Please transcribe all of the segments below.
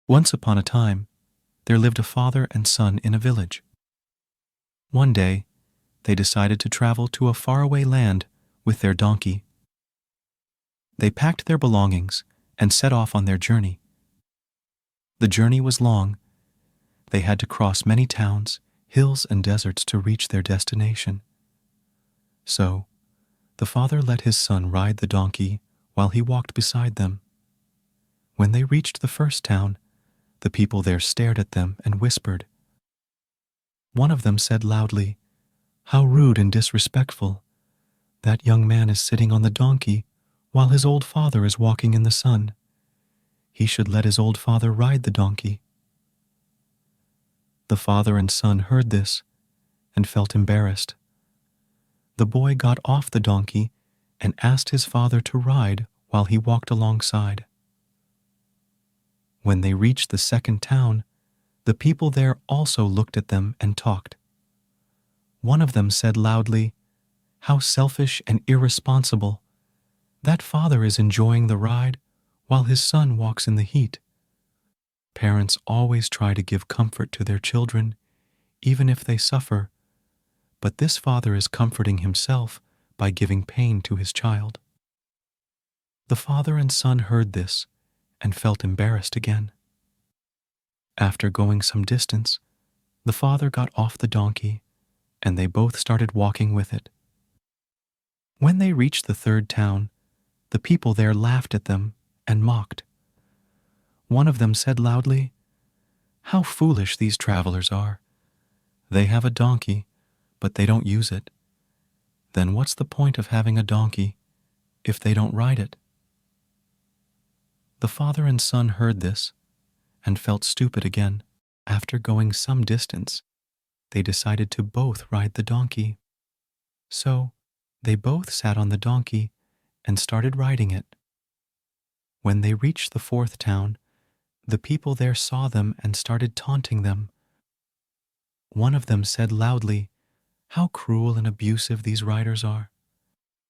Once upon a time, there lived a father and son in a village. One day, they decided to travel to a faraway land with their donkey. They packed their belongings and set off on their journey. The journey was long. They had to cross many towns, hills, and deserts to reach their destination. So, the father let his son ride the donkey while he walked beside them. When they reached the first town, the people there stared at them and whispered. One of them said loudly, "How rude and disrespectful! That young man is sitting on the donkey while his old father is walking in the sun. He should let his old father ride the donkey." The father and son heard this and felt embarrassed. The boy got off the donkey and asked his father to ride while he walked alongside. When they reached the second town, the people there also looked at them and talked. One of them said loudly, "How selfish and irresponsible! That father is enjoying the ride while his son walks in the heat." Parents always try to give comfort to their children, even if they suffer, but this father is comforting himself by giving pain to his child. The father and son heard this and felt embarrassed again. After going some distance, the father got off the donkey, and they both started walking with it. When they reached the third town, the people there laughed at them and mocked. One of them said loudly, "How foolish these travelers are! They have a donkey, but they don't use it. Then what's the point of having a donkey if they don't ride it?" The father and son heard this and felt stupid again. After going some distance, they decided to both ride the donkey. So, they both sat on the donkey and started riding it. When they reached the fourth town, the people there saw them and started taunting them. One of them said loudly, "How cruel and abusive these riders are!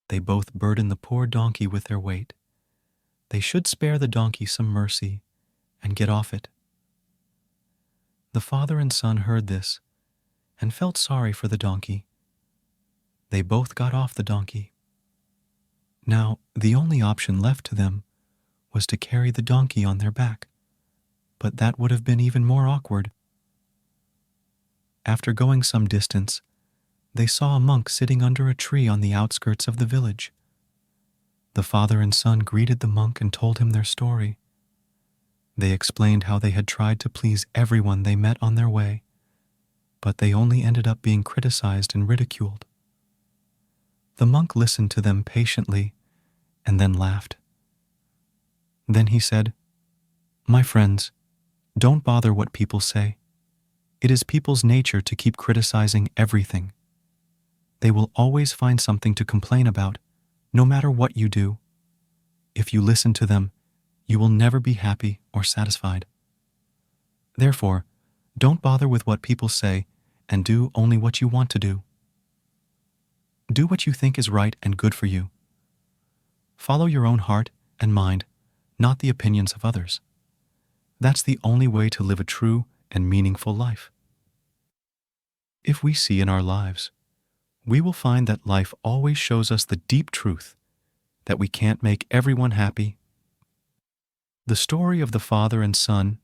They both burden the poor donkey with their weight. They should spare the donkey some mercy and get off it." The father and son heard this and felt sorry for the donkey. They both got off the donkey. Now, the only option left to them was to carry the donkey on their back, but that would have been even more awkward. After going some distance, they saw a monk sitting under a tree on the outskirts of the village. The father and son greeted the monk and told him their story. They explained how they had tried to please everyone they met on their way, but they only ended up being criticized and ridiculed. The monk listened to them patiently and then laughed. Then he said, "My friends, don't bother what people say. It is people's nature to keep criticizing everything. They will always find something to complain about, no matter what you do. If you listen to them, you will never be happy or satisfied. Therefore, don't bother with what people say and do only what you want to do. Do what you think is right and good for you. Follow your own heart and mind, not the opinions of others. That's the only way to live a true and meaningful life." If we see in our lives, we will find that life always shows us the deep truth that we can't make everyone happy. The story of the father and son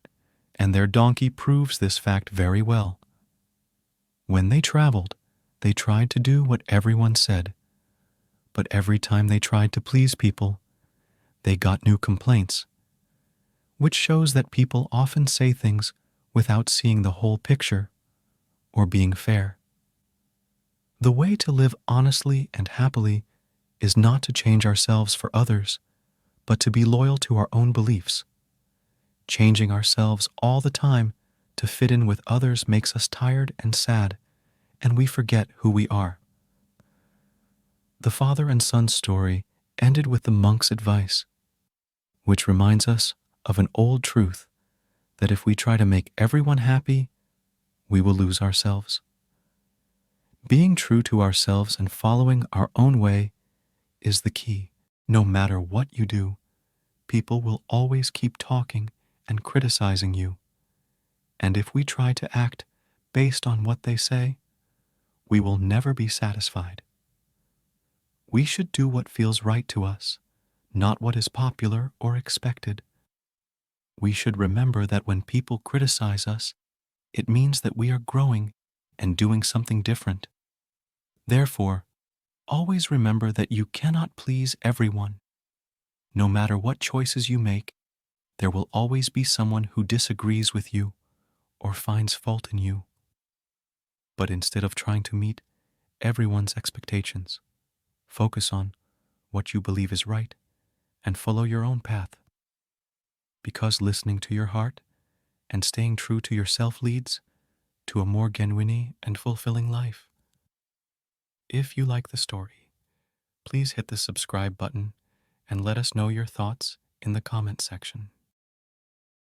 and their donkey proves this fact very well. When they traveled, they tried to do what everyone said, but every time they tried to please people, they got new complaints, which shows that people often say things without seeing the whole picture or being fair. The way to live honestly and happily is not to change ourselves for others, but to be loyal to our own beliefs. Changing ourselves all the time to fit in with others makes us tired and sad, and we forget who we are. The father and son story ended with the monk's advice, which reminds us of an old truth that if we try to make everyone happy, we will lose ourselves. Being true to ourselves and following our own way is the key. No matter what you do, people will always keep talking and criticizing you. And if we try to act based on what they say, we will never be satisfied. We should do what feels right to us, not what is popular or expected. We should remember that when people criticize us, it means that we are growing and doing something different. Therefore, always remember that you cannot please everyone. No matter what choices you make, there will always be someone who disagrees with you or finds fault in you. But instead of trying to meet everyone's expectations, focus on what you believe is right and follow your own path. Because listening to your heart and staying true to yourself leads to a more genuine and fulfilling life. If you like the story, please hit the subscribe button and let us know your thoughts in the comment section.